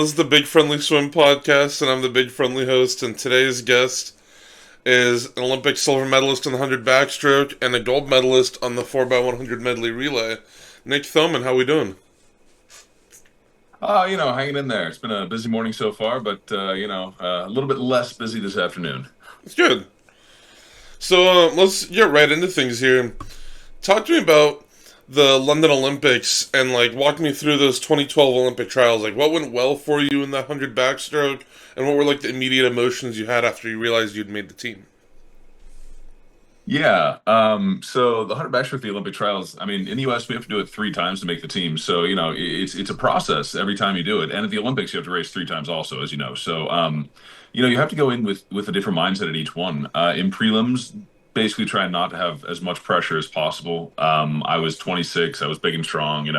this is the Big Friendly Swim podcast, and I'm the Big Friendly host. And today's guest is an Olympic silver medalist in the 100 backstroke and a gold medalist on the 4x100 medley relay. Nick Thoman, how we doing? Hanging in there. It's been a busy morning so far, but a little bit less busy this afternoon. It's good. So let's get right into things here. Talk to me about the London Olympics and walk me through those 2012 Olympic trials. What went well for you in that 100 backstroke, and what were the immediate emotions you had after you realized you'd made the team? Yeah. So the 100 backstroke, the Olympic trials. I mean, in the U.S. we have to do it 3 times to make the team. So it's a process every time you do it. And at the Olympics, you have to race 3 times also, as you know. So you have to go in with a different mindset at each one. In prelims, basically trying not to have as much pressure as possible. I was 26. I was big and strong.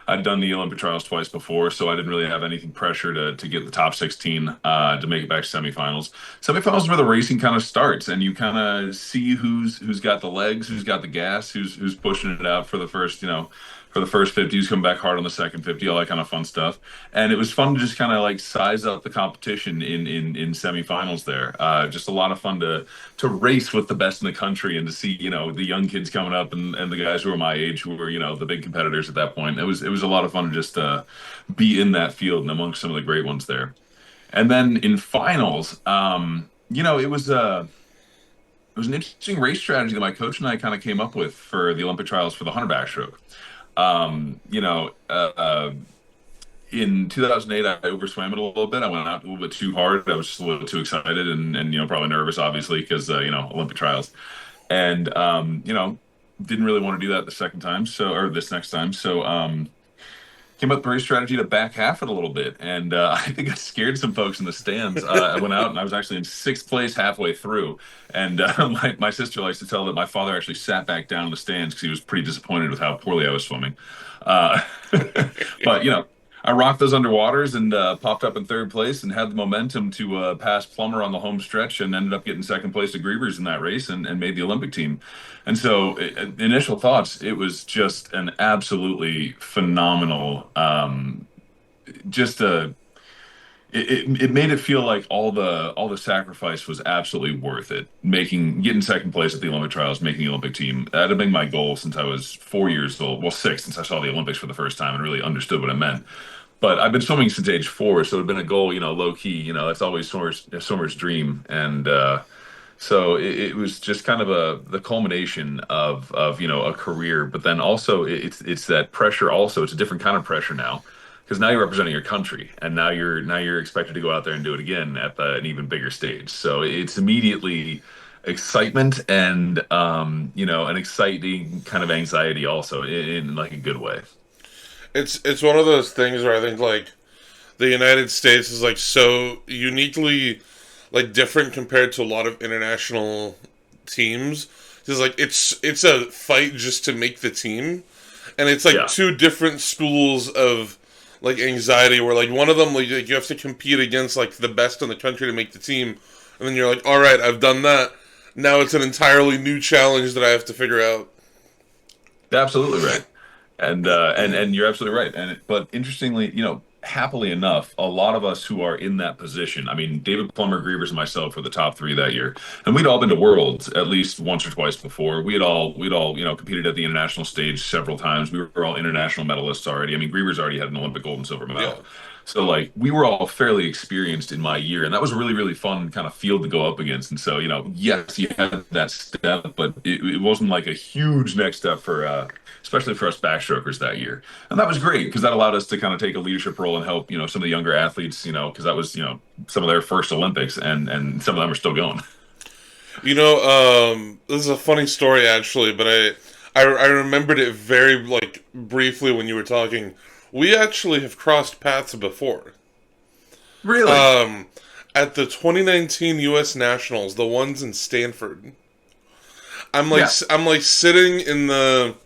I'd done the Olympic trials twice before, so I didn't really have anything pressure to get the top 16 to make it back to semifinals. Semifinals is where the racing kind of starts, and you kind of see who's got the legs, who's got the gas, who's pushing it out for the first 50, who's coming back hard on the second 50, all that kind of fun stuff. And it was fun to just kind of size up the competition in semifinals there. Just a lot of fun to race with the best in the country and to see the young kids coming up and the guys who are my age who were the big competitors at that point. It was a lot of fun to just be in that field and amongst some of the great ones there. And then in finals, it was an interesting race strategy that my coach and I kind of came up with for the Olympic trials for the 100 backstroke. Um, you know, uh, uh, in 2008, I overswam it a little bit. I went out a little bit too hard. I was just a little too excited and probably nervous, obviously, because, Olympic trials. And, didn't really want to do that the second time. Or this next time. So, came up with a race strategy to back half it a little bit. And I think I scared some folks in the stands. I went out and I was actually in sixth place halfway through. And my sister likes to tell that my father actually sat back down in the stands because he was pretty disappointed with how poorly I was swimming. Uh, but, I rocked those underwaters and popped up in third place and had the momentum to pass Plummer on the home stretch and ended up getting second place at Grievers in that race and made the Olympic team. And so, initial thoughts, it was just an absolutely phenomenal, just a it made it feel like all the sacrifice was absolutely worth it. Getting second place at the Olympic trials, making the Olympic team. That had been my goal since I was 4 years old. Well, six, since I saw the Olympics for the first time and really understood what it meant. But I've been swimming since age 4, so it had been a goal, low key. That's always swimmer's dream. And so it was just kind of the culmination of a career. But then also it's that pressure. Also, it's a different kind of pressure now because now you're representing your country, and now you're expected to go out there and do it again at an even bigger stage. So it's immediately excitement and an exciting kind of anxiety also in like a good way. It's one of those things where I think the United States is so uniquely different compared to a lot of international teams. Because it's a fight just to make the team, and it's Yeah. two different schools of anxiety. Where one of them you have to compete against the best in the country to make the team, and then you're all right, I've done that. Now it's an entirely new challenge that I have to figure out. Absolutely right. And you're absolutely right. But interestingly, happily enough, a lot of us who are in that position, I mean, David Plummer, Grievers, and myself were the top three that year. And we'd all been to worlds at least once or twice before. We'd all, competed at the international stage several times. We were all international medalists already. I mean, Grievers already had an Olympic gold and silver Yeah. medal. So we were all fairly experienced in my year, and that was a really, really fun kind of field to go up against. And so, yes, you had that step, but it wasn't like a huge next step for especially for us backstrokers that year. And that was great because that allowed us to kind of take a leadership role and help, some of the younger athletes, because that was, some of their first Olympics and some of them are still going. This is a funny story actually, but I remembered it very briefly when you were talking. We actually have crossed paths before. Really? Um, at the 2019 U.S. Nationals, the ones in Stanford. Yeah. I'm sitting in the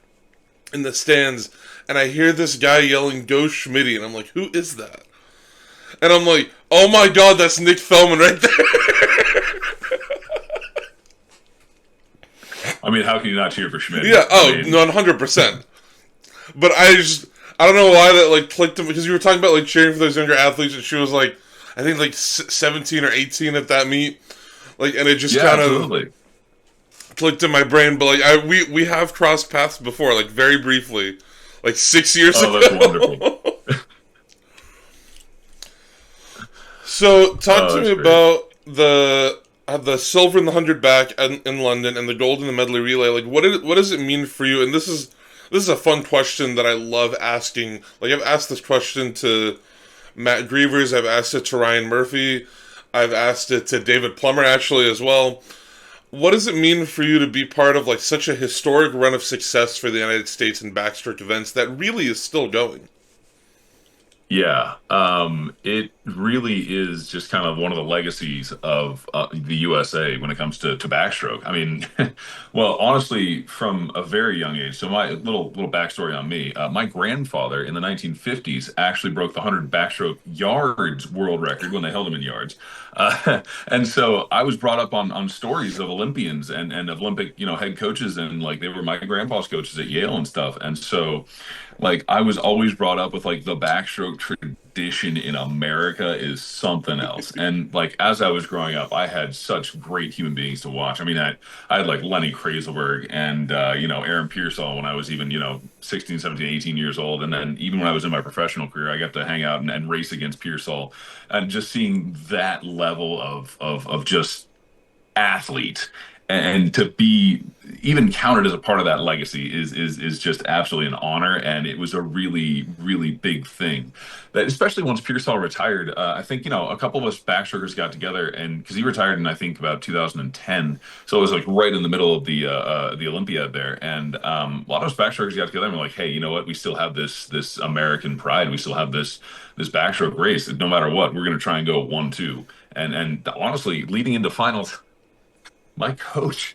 stands, and I hear this guy yelling "Go Schmitty," and I'm like, "Who is that?" And I'm like, "Oh my God, that's Nick Thoman right there." I mean, how can you not cheer for Schmidt? Yeah. I Oh, mean, 100%. But I don't know why that like clicked him, because you were talking about like cheering for those younger athletes, and she was like, I think like 17 or 18 at that meet, like, and it just Yeah, kind of absolutely. clicked in my brain. But like, we have crossed paths before, like very briefly, like 6 years Oh, that's wonderful. ago. So, talk Oh, to that's me great. about the silver in the 100 back in London and the gold in the medley relay. Like, what does it mean for you? And this is a fun question that I love asking. Like, I've asked this question to Matt Grievers. I've asked it to Ryan Murphy. I've asked it to David Plummer actually as well. What does it mean for you to be part of like such a historic run of success for the United States in backstroke events that really is still going? Yeah, it really is just kind of one of the legacies of the USA when it comes to backstroke. I mean, well, honestly, from a very young age. So my little backstory on me: my grandfather in the 1950s actually broke the 100 backstroke yards world record when they held him in yards. And so I was brought up on stories of Olympians and of Olympic, head coaches, and like they were my grandpa's coaches at Yale and stuff. And so like I was always brought up with like the backstroke tradition in America is something else. And like as I was growing up, I had such great human beings to watch. I mean, I had like Lenny Krazelberg and Aaron Pearsall when I was even, 16, 17, 18 years old. And then even when I was in my professional career, I got to hang out and race against Pearsall, and just seeing that level of just athlete, and to be even counted as a part of that legacy is just absolutely an honor. And it was a really big thing that, especially once Pearsall retired, I think a couple of us backstrokers got together, and because he retired in I think about 2010, so it was like right in the middle of the Olympiad there. And a lot of us backstrokers got together and were like, hey, you know what, we still have this American pride, we still have this backstroke race, no matter what, we're going to try and go 1-2. And honestly, leading into finals, my coach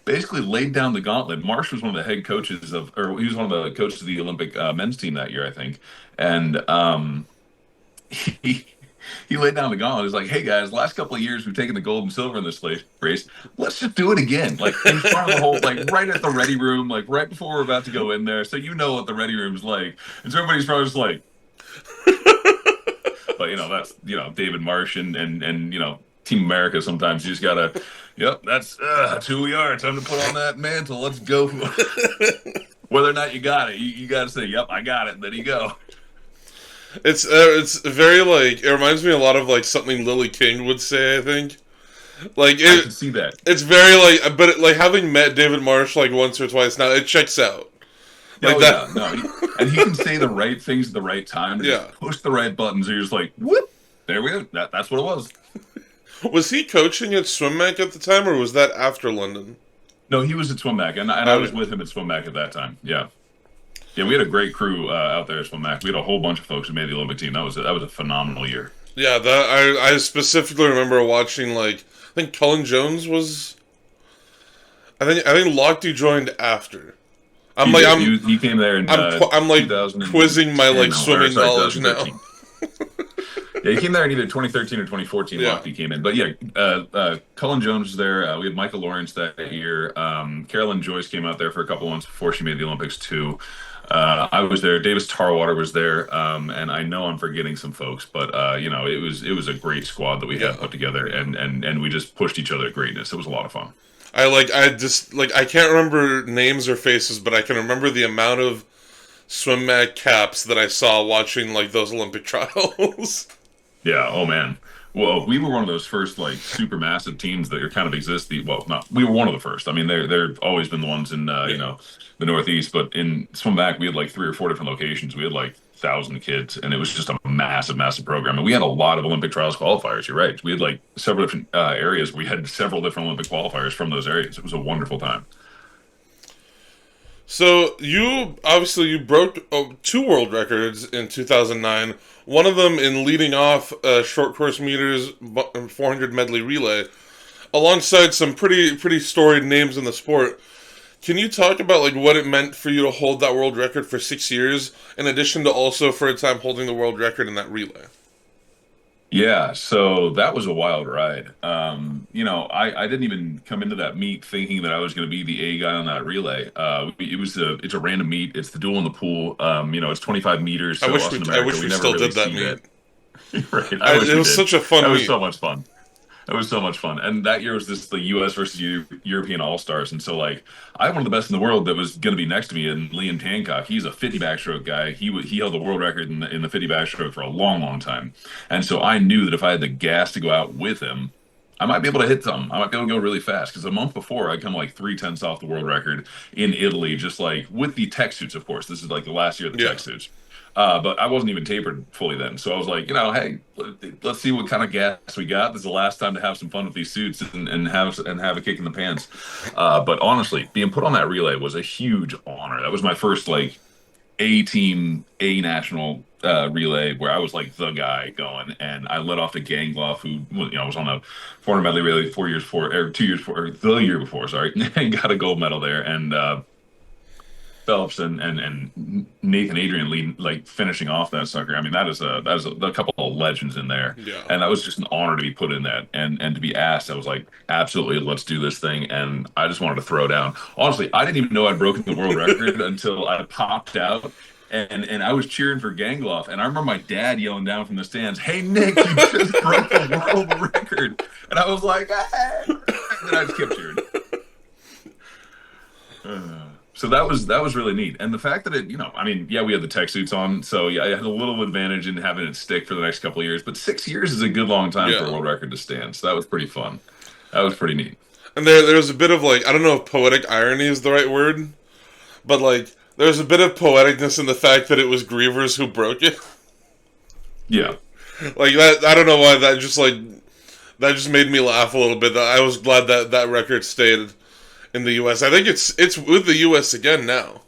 basically laid down the gauntlet. Marsh was one of the head coaches or he was one of the coaches of the Olympic men's team that year, I think. And he he laid down the gauntlet. He's like, "Hey guys, last couple of years we've taken the gold and silver in this race. Let's just do it again, like in front of the whole, like right at the ready room, like right before we're about to go in there. So you know what the ready room's like." And so everybody's probably just like, but that's David Marsh and Team America. Sometimes you just gotta, yep, that's who we are. Time to put on that mantle. Let's go. Whether or not you got it, you got to say, "Yep, I got it." Then you go. It's very like it reminds me a lot of like something Lily King would say. I think like I it. can see that. It's very like, but like having met David Marsh like once or twice now, it checks out like Oh that. yeah, no, and he can say the right things at the right time to Yeah. just push the right buttons. And you're just like, whoop, there we go. That's what it was. Was he coaching at SwimMac at the time, or was that after London? No, he was at SwimMac, and I was Okay. with him at SwimMac at that time. Yeah, yeah, we had a great crew out there at SwimMac. We had a whole bunch of folks who made the Olympic team. That was a phenomenal year. Yeah, that I specifically remember watching like I think Cullen Jones was. I think Lochte joined after. I'm He like did. I'm He came there in I'm like quizzing my 2010, like or swimming sorry, knowledge now. 2013. Yeah, he came there in either 2013 or 2014. Yeah. Lochte came in, but yeah, Cullen Jones was there. We had Michael Lawrence that year. Carolyn Joyce came out there for a couple months before she made the Olympics too. I was there. Davis Tarwater was there, and I know I'm forgetting some folks, but it was a great squad that we had Yeah. put together, and we just pushed each other to greatness. It was a lot of fun. I just like I can't remember names or faces, but I can remember the amount of swim mat caps that I saw watching like those Olympic trials. Yeah. Oh man. Well, we were one of those first like super massive teams that are kind of exist. Well, not we were one of the first. I mean, they're always been the ones in Yeah. the Northeast, but in swim back we had like 3 or 4 different locations. We had like 1,000 kids, and it was just a massive program. And we had a lot of Olympic trials qualifiers. You're right. We had like several different areas. We had several different Olympic qualifiers from those areas. It was a wonderful time. So you broke two world records in 2009. One of them in leading off short course meters 400 medley relay, alongside some pretty storied names in the sport. Can you talk about like what it meant for you to hold that world record for 6 years, in addition to also for a time holding the world record in that relay? Yeah, so that was a wild ride. I didn't even come into that meet thinking that I was going to be the A guy on that relay. It's a random meet. It's the duel in the pool. It's 25 meters. So us in I America, wish we we never still really did that see meet. that. Right. I wish It we was did. such a That fun was meet. so much fun. It was so much fun. And that year was this the US versus European All-Stars. And so like I had one of the best in the world that was going to be next to me and Liam Hancock. He's a 50 backstroke guy. He held the world record in the 50 backstroke for a long, long time. And so I knew that if I had the gas to go out with him, I might be able to hit something. I might be able to go really fast because a month before I come like 3/10 off the world record in Italy, just like with the tech suits, of course. This is like the last year of the tech Yeah, suits. But I wasn't even tapered fully then. So I was like, hey, let's see what kind of gas we got. This is the last time to have some fun with these suits and have a kick in the pants. But honestly, being put on that relay was a huge honor. That was my first like A team, A national relay where I was like the guy going, and I let off the Gangloff who was on a 400 medley relay 4 years before or 2 years before or the year before, sorry, and got a gold medal there. And Phelps and Nathan Adrian lead like finishing off that sucker. I mean, that is a couple of legends in there, yeah. and that was just an honor to be put in that and to be asked. I was like, absolutely, let's do this thing, and I just wanted to throw down. Honestly, I didn't even know I'd broken the world record until I popped out. And I was cheering for Gangloff, and I remember my dad yelling down from the stands, "Hey Nick, you just broke the world record!" And I was like, "Hey!" And then I just kept cheering. So that was really neat, and the fact that I mean, yeah, we had the tech suits on, so yeah, I had a little advantage in having it stick for the next couple of years. But 6 years is a good long time for a Yeah. world record to stand, so that was pretty fun. That was pretty neat. And there's a bit of like, I don't know if poetic irony is the right word, but like there's a bit of poeticness in the fact that it was Grievers who broke it. Yeah, Like that, I don't know why that just made me laugh a little bit. I was glad that that record stayed in the U.S. I think it's with the U.S. again now.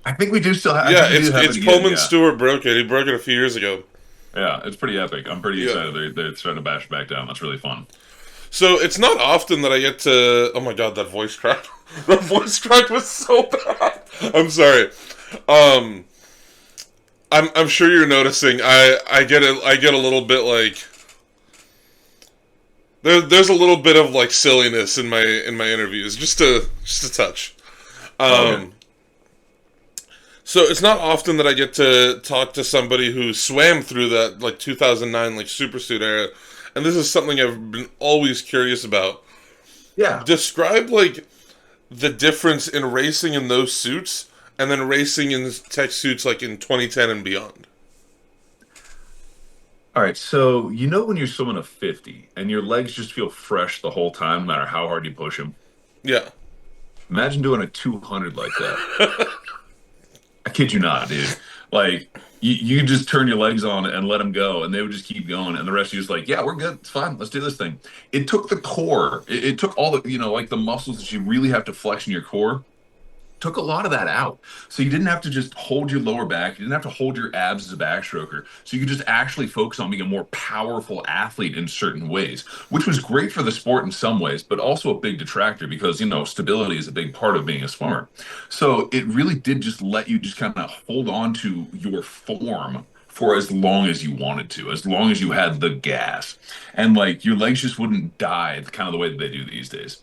I think we do still have. I Yeah, think we do have it it's again. Pullman Yeah, Stewart broke it. He broke it a few years ago. yeah, it's pretty epic. I'm pretty Yeah. excited. They're starting to bash it back down. That's really fun. So it's not often that I get to. Oh my god, that voice crack! That voice crack was so bad. I'm sorry. Um, I'm sure you're noticing. I get a little bit like there's a little bit of like silliness in my interviews, just a touch. Okay. Um, so it's not often that I get to talk to somebody who swam through that like 2009 like supersuit era, and this is something I've been always curious about. Yeah. Describe like the difference in racing in those suits and then racing in tech suits like in 2010 and beyond. All right. So when you're swimming a 50 and your legs just feel fresh the whole time, no matter how hard you push them. Yeah, Imagine doing a 200 like that. I kid you not, dude. Like you just turn your legs on and let them go, and they would just keep going, and the rest of you just like, yeah, we're good, it's fine, let's do this thing. It took the core, it took all the like the muscles that you really have to flex in your core took a lot of that out. So you didn't have to just hold your lower back. You didn't have to hold your abs as a backstroker. So you could just actually focus on being a more powerful athlete in certain ways, which was great for the sport in some ways, but also a big detractor because, stability is a big part of being a swimmer. So it really did just let you just kind of hold on to your form for as long as you wanted to, as long as you had the gas. And like your legs just wouldn't die kind of the way that they do these days.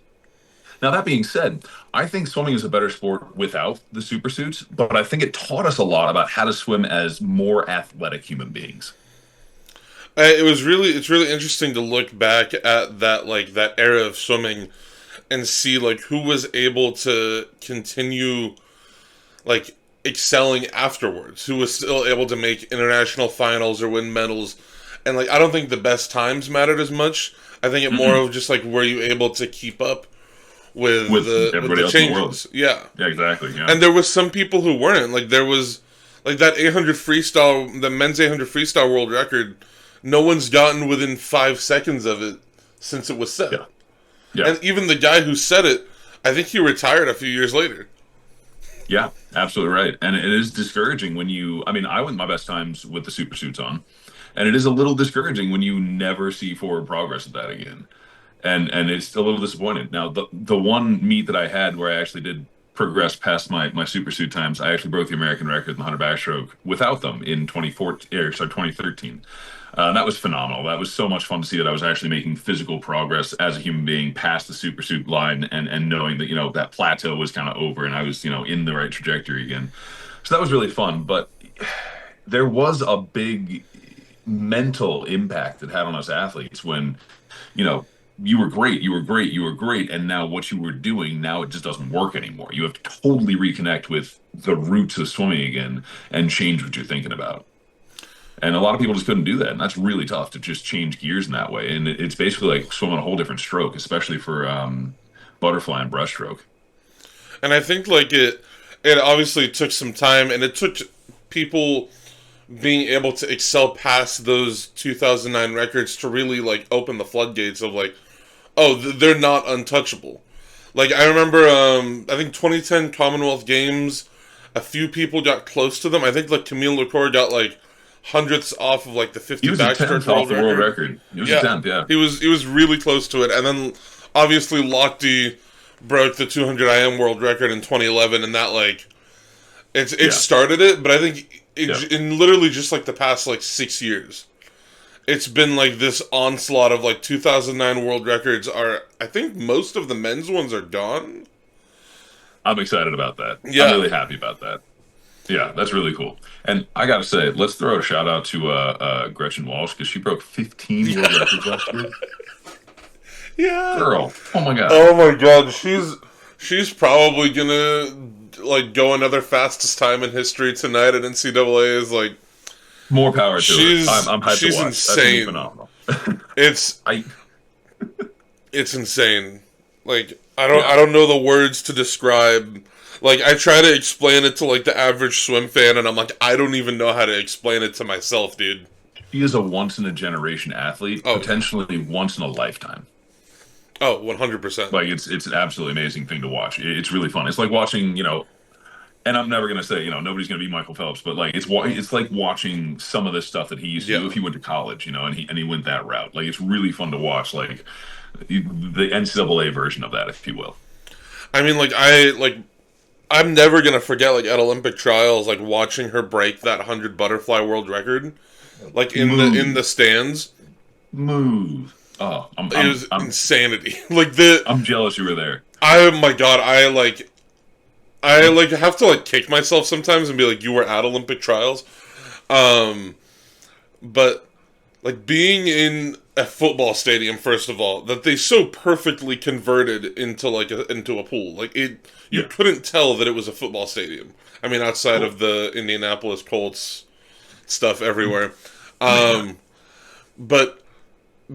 Now, that being said, I think swimming is a better sport without the super suits, but I think it taught us a lot about how to swim as more athletic human beings. it's really interesting to look back at that like that era of swimming and see like who was able to continue like excelling afterwards, who was still able to make international finals or win medals. And like I don't think the best times mattered as much. I think it more Mm-mm. of just like were you able to keep up With with everybody the else in the world. changes. Yeah. Yeah, exactly. Yeah. And there was some people who weren't. Like there was like that 800 freestyle, the men's 800 freestyle world record. No one's gotten within 5 seconds of it since it was set. Yeah. Yeah. And even the guy who set it, I think he retired a few years later. Yeah, absolutely right. And it is discouraging when I mean, I went my best times with the super suits on, and it is a little discouraging when you never see forward progress at that again. And it's a little disappointed. Now, the one meet that I had where I actually did progress past my super suit times, I actually broke the American record in the 100 backstroke without them in 2014 or sorry 2013. That was phenomenal. That was so much fun to see that I was actually making physical progress as a human being past the super suit line and knowing that, that plateau was kind of over and I was, in the right trajectory again. So that was really fun. But there was a big mental impact it had on us athletes when, you know, you were great, you were great, you were great, and now what you were doing, now it just doesn't work anymore. You have to totally reconnect with the roots of swimming again and change what you're thinking about. And a lot of people just couldn't do that, and that's really tough to just change gears in that way. And it's basically like swimming a whole different stroke, especially for butterfly and breaststroke. And I think like it obviously took some time, and it took people being able to excel past those 2009 records to really like open the floodgates of like, oh, they're not untouchable. Like I remember, I think 2010 Commonwealth Games, a few people got close to them. I think like Camille Lecour got like hundredths off of like the He 50 was a backstroke tenth off world the world record. record. He was a Yeah, tenth, yeah, he was really close to it, and then obviously Lochte broke the 200 IM world record in 2011, and that like it yeah, started it. But I think yeah. in literally just like the past like 6 years, it's been like this onslaught of like 2009 world records. Are I think most of the men's ones are gone. I'm excited about that. I'm Yeah, really happy about that. Yeah, that's really cool. And I gotta say, let's throw a shout out to Gretchen Walsh because she broke 15 world records last year. yeah. Girl, oh my God. Oh my god, she's probably gonna like go another fastest time in history tonight at NCAA. Is like More power to her. she's I'm hyped to she's watch. That's gonna be insane. phenomenal. It's I it's insane. Like yeah, I don't know the words to describe. Like I try to explain it to like the average swim fan, and I'm like I don't even know how to explain it to myself, dude. she is a once in a generation athlete, Oh yeah. potentially once in a lifetime. Oh, 100%. Like it's an absolutely amazing thing to watch. It's really fun. It's like watching, and I'm never gonna say, nobody's gonna be Michael Phelps, but like it's like watching some of the stuff that he used to do Yeah. if he went to college, and he went that route. Like it's really fun to watch, like the NCAA version of that, if you will. I mean, I'm never gonna forget like at Olympic trials, like watching her break that 100 butterfly world record, like in Move, the stands. move. Oh, I'm It I'm was I'm insanity. Like the I'm jealous you were there. I my god, I like have to like kick myself sometimes and be like, you were at Olympic trials. Um, but like being in a football stadium, first of all, that they so perfectly converted into like into a pool. Like it, you Yeah, couldn't tell that it was a football stadium. I mean, outside cool. of the Indianapolis Colts stuff everywhere. Oh my God. Um, but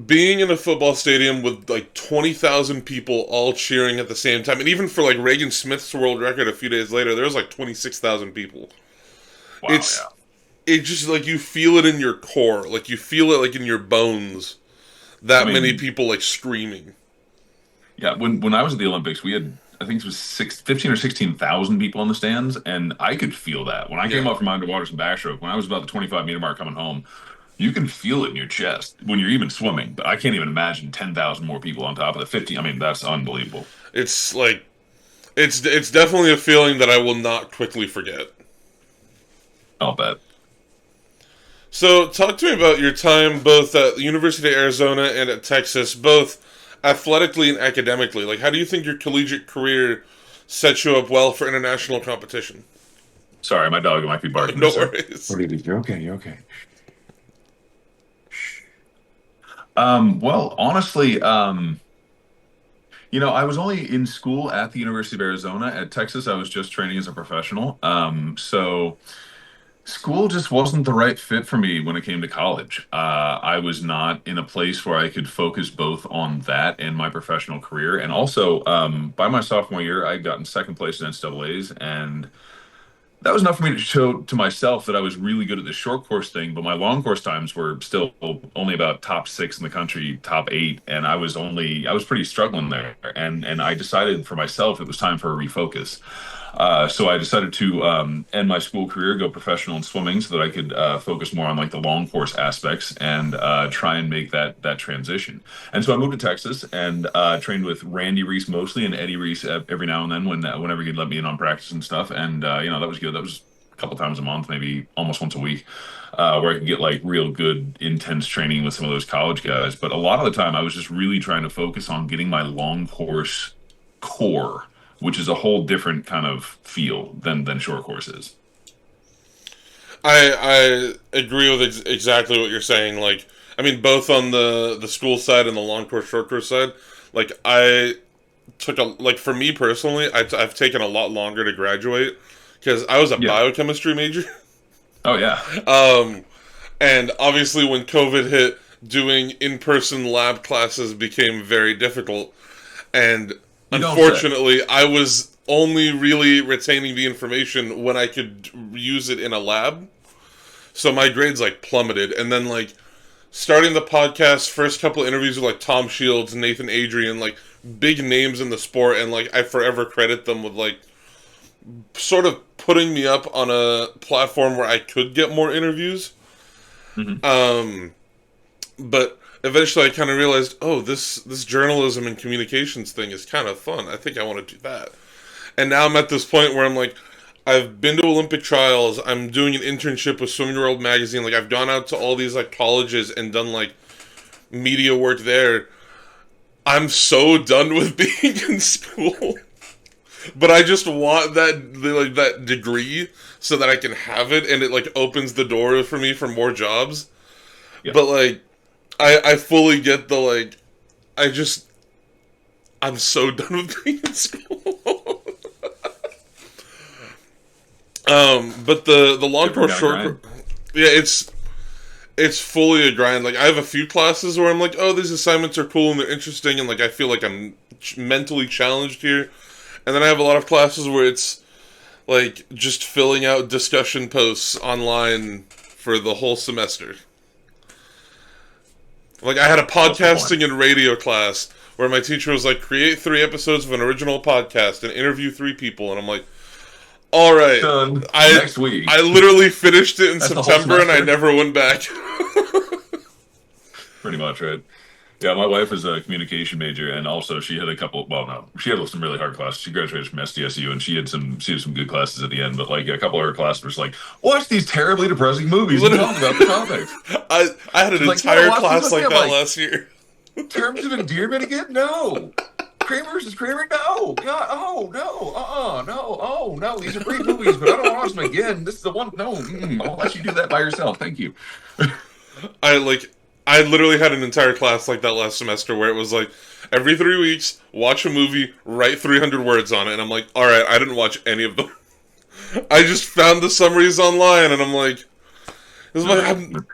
being in a football stadium with like 20,000 people all cheering at the same time, and even for like Reagan Smith's world record a few days later, there was like 26,000 people. Wow, It's yeah. it just like you feel it in your core, like you feel it like in your bones. I That many mean, people like screaming. yeah, when I was at the Olympics, we had I think it was 15 or 16,000 people in the stands, and I could feel that when I came Yeah, up from underwater and backstroke. When I was about the 25-meter mark coming home, you can feel it in your chest when you're even swimming. But I can't even imagine 10,000 more people on top of the 50. I mean, that's unbelievable. it's like it's definitely a feeling that I will not quickly forget. I'll bet. So, talk to me about your time both at the University of Arizona and at Texas, both athletically and academically. Like, how do you think your collegiate career set you up well for international competition? Sorry, my dog might be barking No this second. worries. What do you do? You're okay. You're okay. Well, honestly, I was only in school at the University of Arizona. At Texas, I was just training as a professional. So school just wasn't the right fit for me when it came to college. I was not in a place where I could focus both on that and my professional career. And also, by my sophomore year, I had gotten second place in NCAA's, and that was enough for me to show to myself that I was really good at the short course thing, but my long course times were still only about top six in the country, top eight, and I was pretty struggling there. And I decided for myself it was time for a refocus. So I decided to end my school career, go professional in swimming, so that I could focus more on like the long course aspects and try and make that transition. And so I moved to Texas and trained with Randy Reese mostly and Eddie Reese every now and then whenever he'd let me in on practice and stuff. And that was good. That was a couple times a month, maybe almost once a week. where I could get like real good, intense training with some of those college guys. But a lot of the time, I was just really trying to focus on getting my long course core, which is a whole different kind of feel than short courses. I agree with exactly what you're saying. Like, I mean, both on the school side and the long course, short course side. Like, I took a like for me personally, I've taken a lot longer to graduate because I was a Yeah. biochemistry major. Oh yeah. Um, and obviously, when COVID hit, doing in person lab classes became very difficult. And You don't say. unfortunately, I was only really retaining the information when I could use it in a lab. So my grades like plummeted. And then, like, starting the podcast, first couple of interviews with like Tom Shields, Nathan Adrian, like big names in the sport, and like I forever credit them with like sort of putting me up on a platform where I could get more interviews. Hmm. Um, but eventually, I kind of realized, oh, this journalism and communications thing is kind of fun. I think I want to do that. And now I'm at this point where I'm like, I've been to Olympic trials. I'm doing an internship with Swimming World magazine. Like I've gone out to all these like colleges and done like media work there. I'm so done with being in school. But I just want like that degree so that I can have it and it like opens the door for me for more jobs. Yeah. But like I fully get the like I just I'm so done with being in school. But the long Different course kind of short grind. yeah, it's fully a grind. Like I have a few classes where I'm like, oh, these assignments are cool and they're interesting, and like I feel like I'm mentally challenged here. And then I have a lot of classes where it's like just filling out discussion posts online for the whole semester. Like I had a What's the point? podcasting and radio class where my teacher was like, create 3 episodes of an original podcast and interview 3 people, and I'm like, all right, Done I next week. I literally finished it in That's the whole September and I semester. never went back. Pretty much, right? Yeah, my wife is a communication major, and also she had a couple. Well, no, she had some really hard classes. She graduated from SDSU, and she had some good classes at the end. But like a couple of her classes was like, watch these terribly depressing movies and Literally, talk about the topics. I had an She's like, you want to entire watch these class with me? like I'm that like, last year. terms of endearment again? No. Kramer versus Kramer? No. God, oh no. No. Oh no. These are great movies, but I don't want to watch them again. This is the one. No. I'll let you do that by yourself. Thank you. I like I literally had an entire class like that last semester where it was like every 3 weeks, watch a movie, write 300 words on it, and I'm like, all right, I didn't watch any of them. I just found the summaries online, and I'm like, this is what Uh, happened.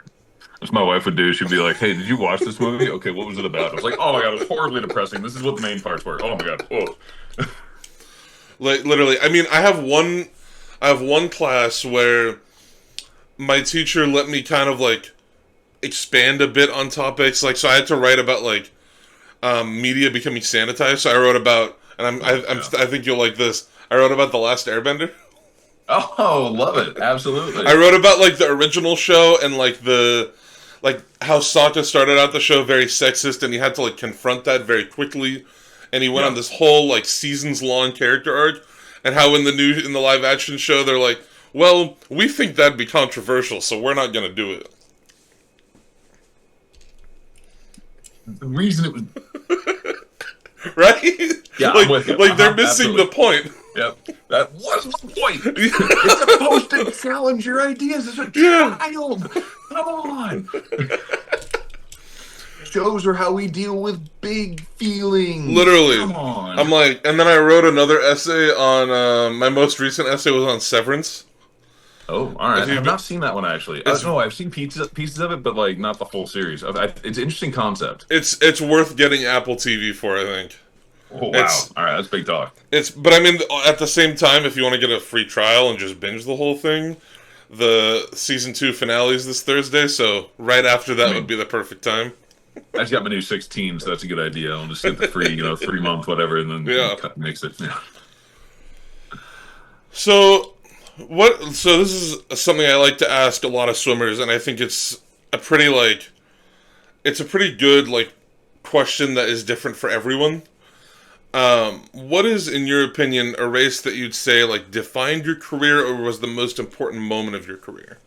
As my wife would do, she'd be like, "Hey, did you watch this movie? Okay, what was it about?" I was like, "Oh my god, it was horribly depressing. This is what the main parts were. Oh my god, oh, Like literally, I mean, I have one class where my teacher let me kind of like expand a bit on topics. Like, so I had to write about like media becoming sanitized. So I wrote about, and yeah, I think you'll like this. I wrote about the Last Airbender. oh, love it, I absolutely." wrote about like the original show and like the like how Sokka started out the show very sexist and he had to like confront that very quickly, and he went on Yeah, this whole like seasons long character arc, and how in the live action show they're like, well, we think that'd be controversial, so we're not gonna do it. the reason it was. Right? Yeah, I'm with you. Like they're missing the Absolutely. point. Yep, that was the point. It's supposed to challenge your ideas as a Yeah. child. Come on. Shows are how we deal with big feelings. Literally. Come on. I'm like, and then I wrote another essay on, my most recent essay was on Severance. Oh, all If right. I have you've, not seen that one actually. it's No, I've seen pieces of it, but like not the full series. It's an interesting concept. it's worth getting Apple TV for, I think. Oh wow! It's All right, that's big talk. but I mean, at the same time, if you want to get a free trial and just binge the whole thing, the season 2 finale is this Thursday, so right after I that would mean, be the perfect time. I just got my new 16, so that's a good idea. I'll just get the free, 3 month whatever, and then Yeah. cut, mix it. Yeah. So so this is something I like to ask a lot of swimmers, and I think a pretty like it's a pretty good like question that is different for everyone. What is, in your opinion, a race that you'd say like defined your career or was the most important moment of your career?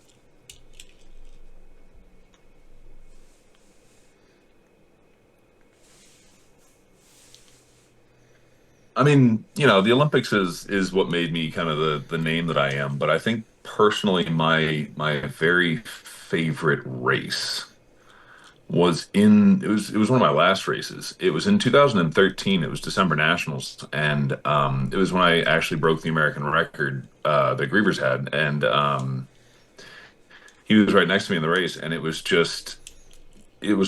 I mean, the Olympics is what made me kind of the name that I am, but I think personally my very favorite race it was one of my last races. It was in 2013. It was December Nationals, and it was when I actually broke the American record that Grievers had, and he was right next to me in the race, and it was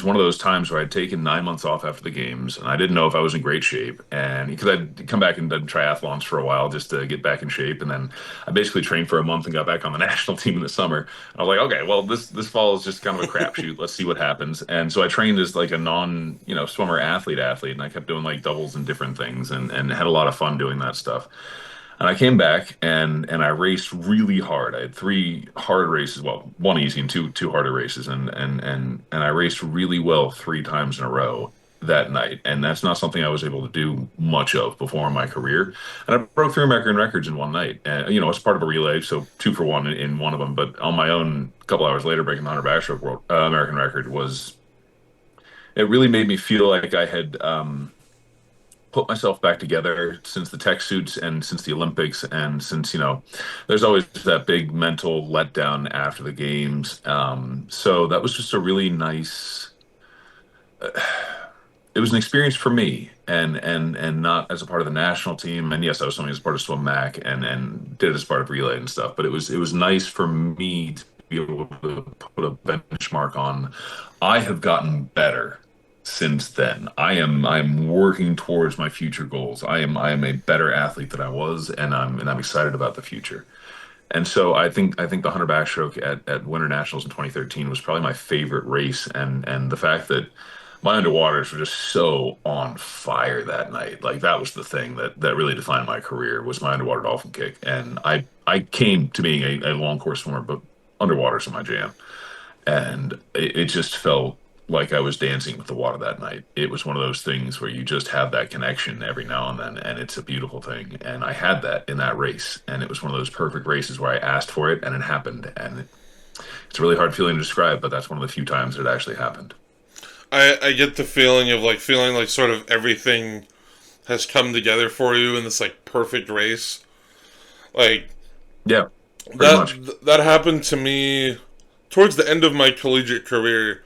one of those times where I'd taken 9 months off after the games, and I didn't know if I was in great shape. And because I'd come back and done triathlons for a while just to get back in shape, and then I basically trained for a month and got back on the national team in the summer. I was like, okay, well, this fall is just kind of a crapshoot. Let's see what happens. And so I trained as like a non, swimmer athlete, and I kept doing like doubles and different things, and had a lot of fun doing that stuff. And I came back and I raced really hard. I had three hard races, well, one easy and two harder races, and I raced really well 3 times in a row that night. And that's not something I was able to do much of before in my career. And I broke 3 American records in one night. And as part of a relay, so 2 for 1 in one of them. But on my own, a couple hours later, breaking the 100 backstroke world American record was it really made me feel like I had put myself back together since the tech suits and since the Olympics, and since there's always that big mental letdown after the games. So that was just a really nice. It was an experience for me, and not as a part of the national team. And yes, I was swimming as part of Swim Mac, and did it as part of relay and stuff. But it was nice for me to be able to put a benchmark on. I have gotten better since then. I'm working towards my future goals. I am a better athlete than I was, and I'm excited about the future. And so I think the 100 backstroke at Winter Nationals in 2013 was probably my favorite race, and the fact that my underwaters were just so on fire that night. Like that was the thing that really defined my career, was my underwater dolphin kick. And I came to being a long course swimmer, but underwaters are my jam. And it just felt like I was dancing with the water that night. It was one of those things where you just have that connection every now and then, and it's a beautiful thing. And I had that in that race, and it was one of those perfect races where I asked for it and it happened. And it's a really hard feeling to describe, but that's one of the few times it actually happened. I get the feeling of like feeling like sort of everything has come together for you in this like perfect race. Like Yeah, pretty much. that happened to me towards the end of my collegiate career,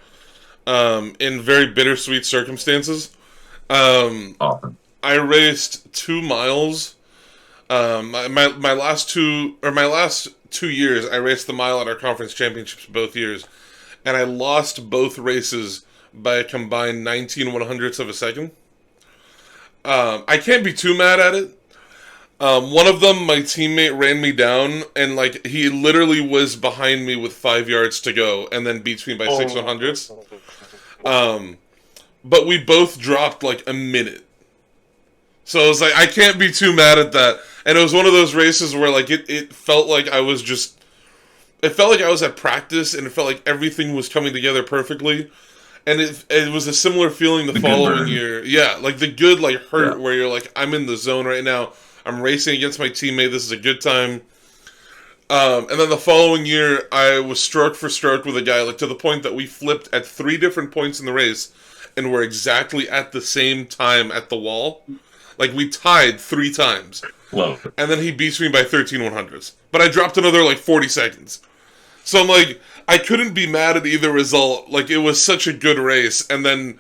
in very bittersweet circumstances. Um, Often. I raced 2 miles. My last 2 years, I raced the mile at our conference championships both years, and I lost both races by a combined 19 100ths of a second. I can't be too mad at it. One of them, my teammate ran me down, and like he literally was behind me with 5 yards to go, and then beats me by 6 100ths. Um, but we both dropped like a minute, so I was like, I can't be too mad at that. And it was one of those races where like it felt like I was just, it felt like I was at practice, and it felt like everything was coming together perfectly. And it was a similar feeling the The good following burn. year. Yeah, like the good like Yeah. hurt where you're like, I'm in the zone right now. I'm racing against my teammate. This is a good time. And then the following year, I was stroke for stroke with a guy, like to the point that we flipped at 3 different points in the race, and were exactly at the same time at the wall. Like we tied 3 times, Love it. and then he beats me by 13 100ths. But I dropped another like 40 seconds. So I'm like, I couldn't be mad at either result. Like it was such a good race, and then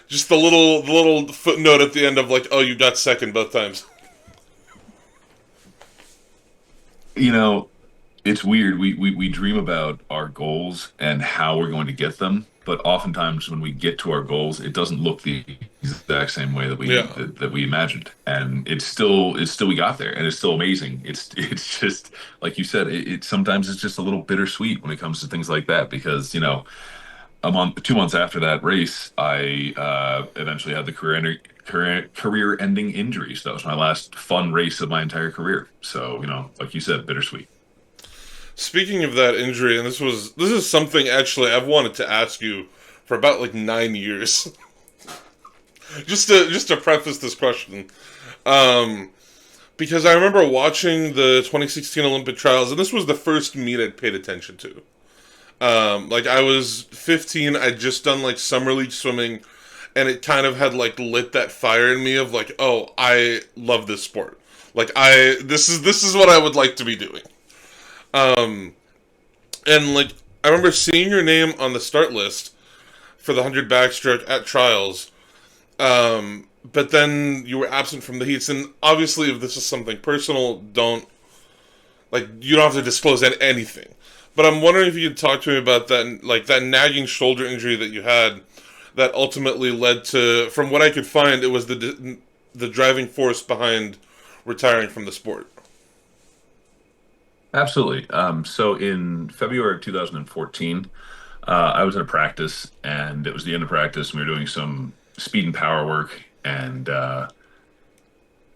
just the little footnote at the end of like, oh, you got second both times. You know, it's weird. We dream about our goals and how we're going to get them, but oftentimes when we get to our goals, it doesn't look the exact same way that we Yeah. that we imagined. And it's still we got there, and it's still amazing. It's just like you said. It sometimes it's just a little bittersweet when it comes to things like that, because a month, 2 months after that race, I eventually had the career-ending injury. So that was my last fun race of my entire career. So like you said, bittersweet. Speaking of that injury, and this is something actually I've wanted to ask you for about like 9 years. Just to preface this question, um, because I remember watching the 2016 Olympic trials, and this was the first meet I'd paid attention to. Like I was 15, I'd just done like summer league swimming, and it kind of had like lit that fire in me of like, oh, I love this sport. Like this is what I would like to be doing. Um, and like I remember seeing your name on the start list for the 100 backstroke at trials. But then you were absent from the heats, and obviously, if this is something personal, don't like you don't have to disclose anything. But I'm wondering if you could talk to me about that, like that nagging shoulder injury that you had, that ultimately led to, from what I could find, it was the driving force behind retiring from the sport. Absolutely. So in February of 2014, I was in a practice, and it was the end of practice, and we were doing some speed and power work. And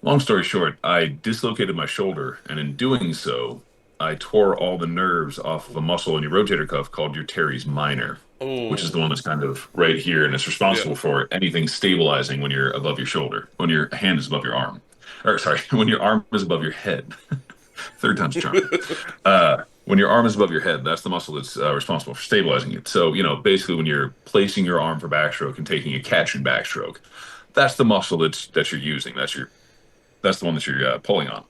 long story short, I dislocated my shoulder, and in doing so, I tore all the nerves off of a muscle in your rotator cuff called your teres minor, which is the Oh, one that's kind of right here, and it's yeah. responsible for anything stabilizing when you're above your shoulder, when your hand is above your arm. Or sorry, when your arm is above your head. Third time's a charm. When your arm is above your head, that's the muscle that's responsible for stabilizing it. So, basically, when you're placing your arm for backstroke and taking a catch in backstroke, that's the muscle that you're using. That's the one that you're pulling on.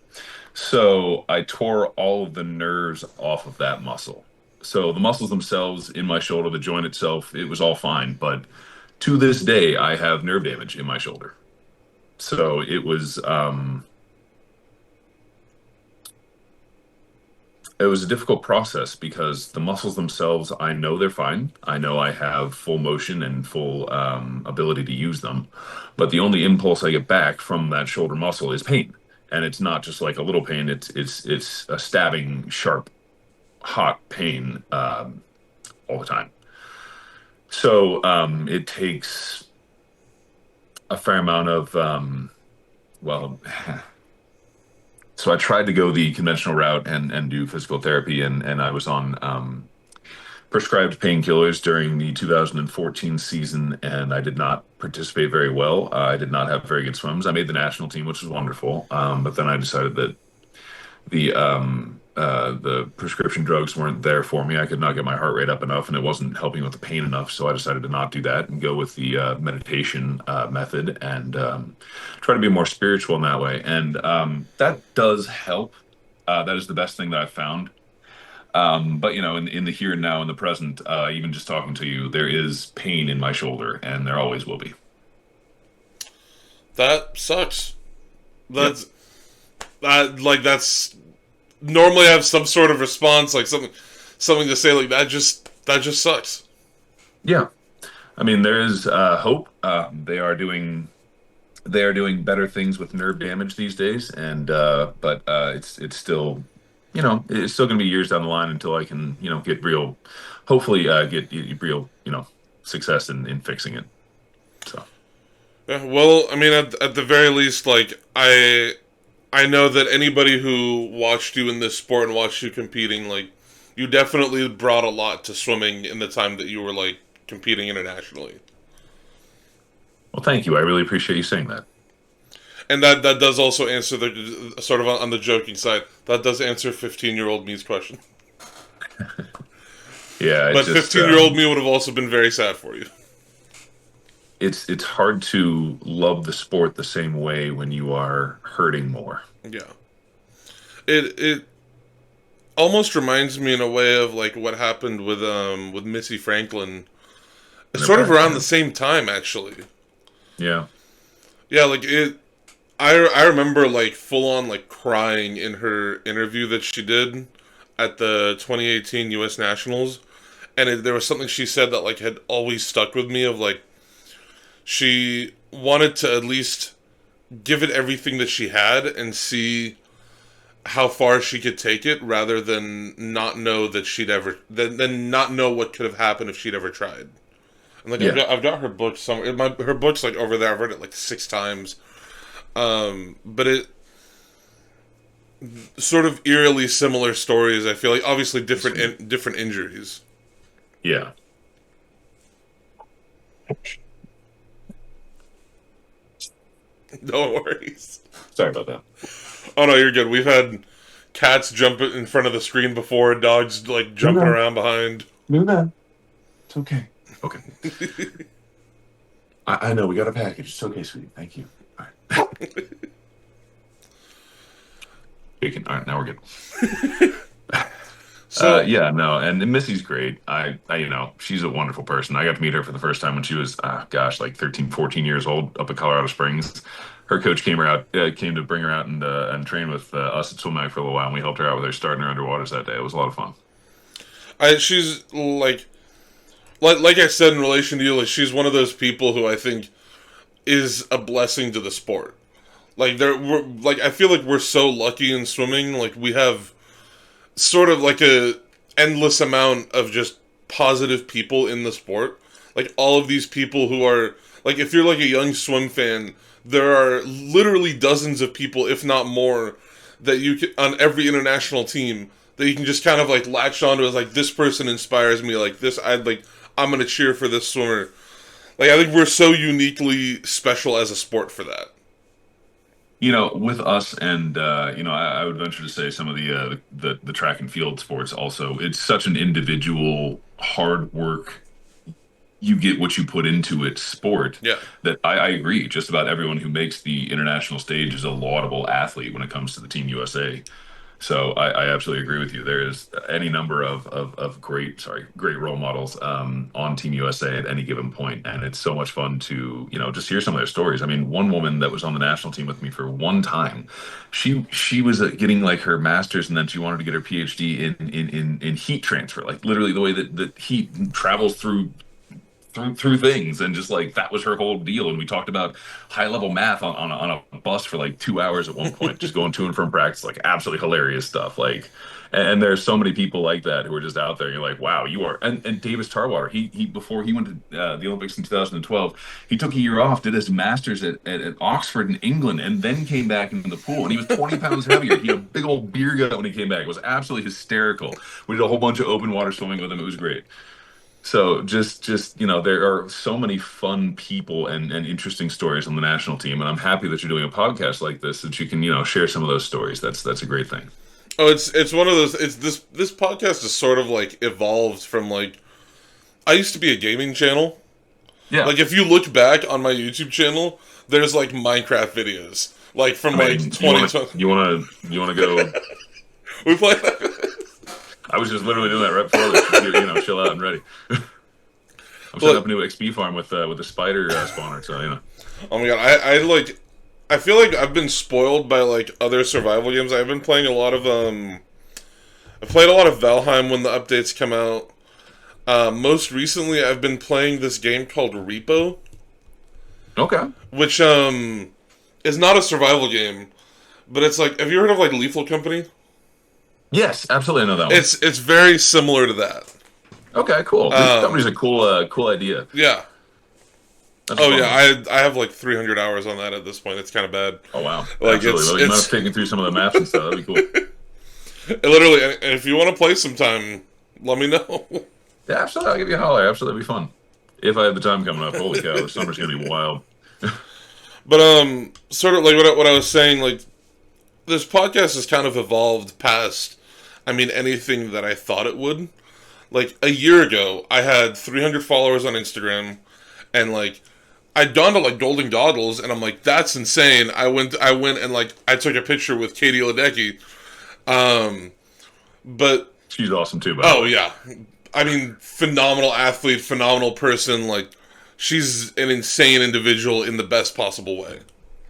So I tore all of the nerves off of that muscle. So the muscles themselves in my shoulder, the joint itself, it was all fine. But to this day, I have nerve damage in my shoulder. So it was a difficult process because the muscles themselves, I know they're fine. I know I have full motion and full ability to use them. But the only impulse I get back from that shoulder muscle is pain. And it's not just like a little pain, it's a stabbing, sharp, hot pain all the time. So it takes a fair amount of, well, so I tried to go the conventional route and do physical therapy, and I was on prescribed painkillers during the 2014 season, and I did not participate very well. I did not have very good swims. I made the national team, which was wonderful, but then I decided that the prescription drugs weren't there for me. I could not get my heart rate up enough, and it wasn't helping with the pain enough. So I decided to not do that and go with the meditation method and try to be more spiritual in that way. And that does help. That is the best thing that I've found. But in the here and now, in the present, even just talking to you, there is pain in my shoulder, and there always will be. That sucks. Yep. That's that's normally I have some sort of response, like something to say like that just sucks. Yeah. I mean, there is hope. They are doing better things with nerve damage these days, and but it's still, it's still going to be years down the line until I can, get real, hopefully get real, success in fixing it. So Yeah, well, I mean, at the very least, like I know that anybody who watched you in this sport and watched you competing, like you definitely brought a lot to swimming in the time that you were like competing internationally. well, thank you. I really appreciate you saying that. And that does also answer the sort of on the joking side. That does answer 15-year-old me's question. Yeah, it But just 15-year-old me would have also been very sad for you. it's hard to love the sport the same way when you are hurting more. Yeah. It almost reminds me in a way of like what happened with Missy Franklin. It's sort of Okay. around Yeah. the same time actually. Yeah. Yeah, like I remember like full on like crying in her interview that she did at the 2018 U.S. Nationals, and there was something she said that like had always stuck with me of like she wanted to at least give it everything that she had and see how far she could take it rather than not know that she'd ever than not know what could have happened if she'd ever tried. And like Yeah. I've got her book somewhere. Her book's like over there. I've read it like 6 times. But it sort of eerily similar stories. I feel like obviously different injuries. Yeah. No worries. Sorry about that. Oh no, you're good. We've had cats jump in front of the screen before, dogs like jumping around behind. Do that. It's okay. Okay. I know we got a package. It's okay, sweetie. Thank you. All right. Bacon. All right, now we're good. So Yeah, no, and Missy's great. She's a wonderful person. I got to meet her for the first time when she was, gosh, like 13, 14 years old up in Colorado Springs. Her coach came to bring her out and train with us at Swim Bag for a little while, and we helped her out with her starting her underwaters that day. It was a lot of fun. she's like I said in relation to you, like she's one of those people who I think is a blessing to the sport. I feel like we're so lucky in swimming. Like we have sort of like a endless amount of just positive people in the sport. Like all of these people who are like, if you're like a young swim fan, there are literally dozens of people, if not more, that you can on every international team that you can just kind of like latch onto as like this person inspires me. Like this, I'm gonna cheer for this swimmer. Like I think we're so uniquely special as a sport for that. With us and I would venture to say some of the track and field sports also, it's such an individual hard work, you get what you put into it sport Yeah. that I agree. Just about everyone who makes the international stage is a laudable athlete when it comes to the Team USA. So I absolutely agree with you. There is any number of great role models on Team USA at any given point, and it's so much fun to just hear some of their stories. I mean, one woman that was on the national team with me for one time, she was getting like her master's, and then she wanted to get her PhD in heat transfer, like literally the way that heat travels through things, and just like that was her whole deal. And we talked about high level math on a bus for like 2 hours at one point, just going to and from practice, like absolutely hilarious stuff. Like, and there's so many people like that who are just out there. You're like, wow, you are. And Davis Tarwater, he before he went to the Olympics in 2012, he took a year off, did his master's at Oxford in England, and then came back into the pool. And he was 20 pounds heavier. He had a big old beer gut when he came back. It was absolutely hysterical. We did a whole bunch of open water swimming with him. It was great. So just there are so many fun people and interesting stories on the national team, and I'm happy that you're doing a podcast like this that you can share some of those stories. That's a great thing. Oh, it's one of those. It's this podcast is sort of like evolved from like I used to be a gaming channel. Yeah, Like if you look back on my YouTube channel, there's like Minecraft videos, like from I like mean, 2020. you want to go? We play. I was just literally doing that right before this, just chill out and ready. I'm setting up a new XP farm with the spider spawner, so Oh my god, I like. I feel like I've been spoiled by like other survival games. I've been playing a lot of I played a lot of Valheim when the updates come out. Most recently, I've been playing this game called Repo, Okay. which is not a survival game, but it's like, have you heard of like Lethal Company? Yes, absolutely. I know that one. It's very similar to that. Okay, cool. This company's a cool idea. Yeah. That's a Oh fun yeah, one. I have like 300 hours on that at this point. It's kind of bad. Oh wow, Like absolutely. Well, you might have taken through some of the maps and stuff. That'd be cool. literally. And if you want to play sometime, let me know. Yeah, absolutely. I'll give you a holler. Absolutely, it'd be fun. If I have the time coming up. Holy cow, the summer's gonna be wild. But sort of like what I was saying, like this podcast has kind of evolved past, I mean, anything that I thought it would. Like a year ago, I had 300 followers on Instagram, and like I'd gone to like Golden Goggles, and I'm like, that's insane. I went and like I took a picture with Katie Ledecky. But She's awesome too, by the oh way. yeah, I mean, phenomenal athlete, phenomenal person. Like she's an insane individual in the best possible way.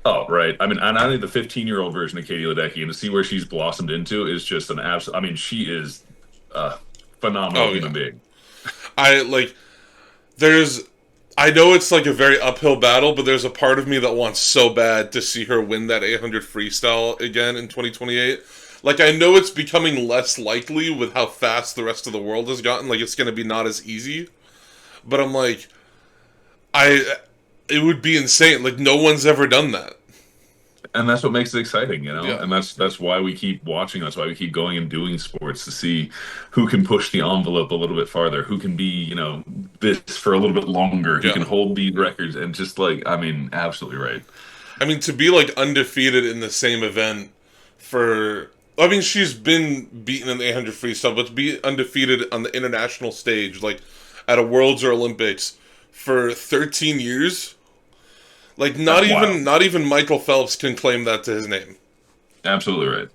Oh, right. I mean, and I think the 15-year-old version of Katie Ledecky, and to see where she's blossomed into is just an absolute. I mean, she is a phenomenal Oh yeah, human being. I like. There's I know it's like a very uphill battle, but there's a part of me that wants so bad to see her win that 800 freestyle again in 2028. Like, I know it's becoming less likely with how fast the rest of the world has gotten. Like, it's going to be not as easy. But I'm like, it would be insane. Like, no one's ever done that. And that's what makes it exciting, Yeah. and that's why we keep watching. That's why we keep going and doing sports to see who can push the envelope a little bit farther, who can be this for a little bit longer, who Yeah. can hold the records, and just like, I mean, absolutely right. I mean, to be, like, undefeated in the same event for... I mean, she's been beaten in the 800 freestyle, but to be undefeated on the international stage, like, at a Worlds or Olympics for 13 years... Like That's wild. not even Michael Phelps can claim that to his name. Absolutely right.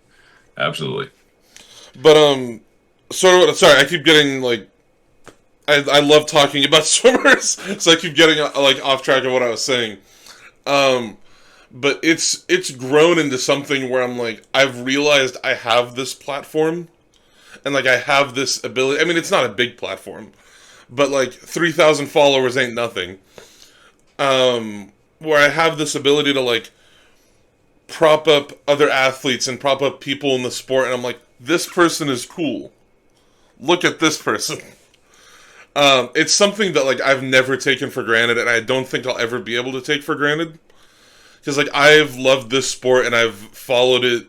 Absolutely. But sort of. Sorry, I keep getting like I love talking about swimmers, so I keep getting like off track of what I was saying. Um, but it's grown into something where I'm like I've realized I have this platform and like I have this ability. I mean, it's not a big platform, but like 3,000 followers ain't nothing. Where I have this ability to like prop up other athletes and prop up people in the sport, and I'm like, this person is cool. Look at this person. It's something that like I've never taken for granted, and I don't think I'll ever be able to take for granted. Because like I've loved this sport and I've followed it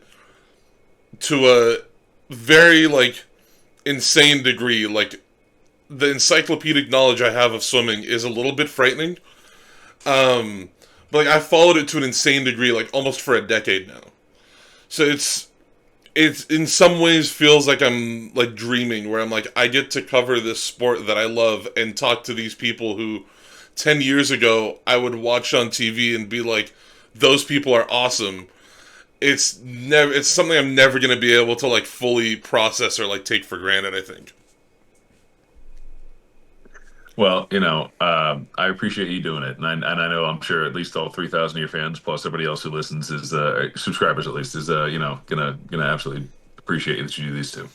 to a very like insane degree. Like the encyclopedic knowledge I have of swimming is a little bit frightening. But like I followed it to an insane degree, like almost for a decade now. So it's in some ways feels like I'm like dreaming, where I'm like I get to cover this sport that I love and talk to these people who 10 years ago I would watch on TV and be like, those people are awesome. It's something I'm never going to be able to like fully process or like take for granted, I think. Well, I appreciate you doing it, and I know I'm sure at least all 3,000 of your fans, plus everybody else who listens, is subscribers at least, is gonna absolutely appreciate that you do these two.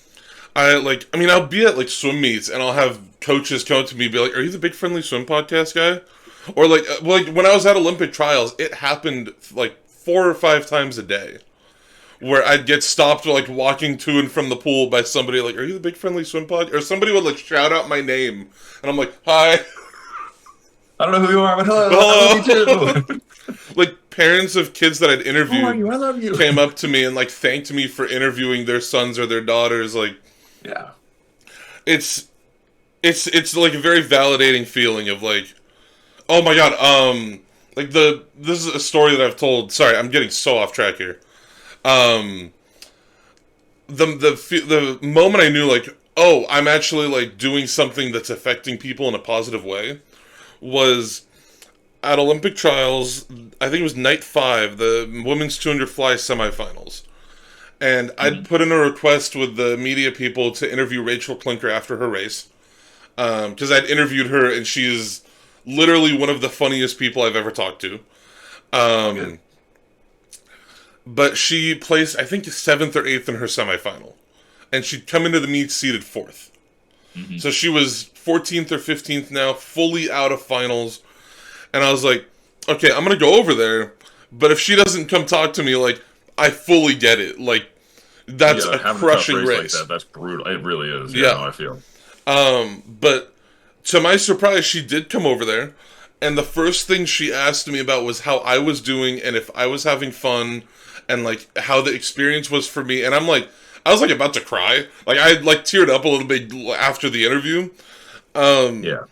I mean I'll be at like swim meets and I'll have coaches come up to me and be like, "Are you the Big Friendly Swim podcast guy?" Or like when I was at Olympic trials, it happened like 4 or 5 times a day where I'd get stopped like walking to and from the pool by somebody like, "Are you the Big Friendly Swim pod?" Or somebody would like shout out my name, and I'm like, "Hi." I don't know who you are, but hello, I love Hello. you too. Like parents of kids that I'd How are interviewed you? I love you. came up to me and like thanked me for interviewing their sons or their daughters. Like Yeah. it's it's like a very validating feeling of like, oh my god, like this is a story that I've told. Sorry, I'm getting so off track here. Um, the moment I knew like, oh, I'm actually like doing something that's affecting people in a positive way was at Olympic trials. I think it was night 5, the women's 200 fly semifinals. And I'd Mhm. put in a request with the media people to interview Rachel Klinker after her race. Because I'd interviewed her and she is literally one of the funniest people I've ever talked to. Good. Um, but she placed, I think, 7th or 8th in her semifinal. And she'd come into the meet seated 4th. Hmm. So she was 14th or 15th now, fully out of finals. And I was like, okay, I'm going to go over there. But if she doesn't come talk to me, like, I fully get it. Like, that's Yeah, a having a tough crushing race like race. that, that's brutal. It really is. Yeah, Yeah. no, I feel. But to my surprise, she did come over there. And the first thing she asked me about was how I was doing and if I was having fun and like how the experience was for me. And I'm like, I was like about to cry. Like I like teared up a little bit after the interview. Um, Yeah.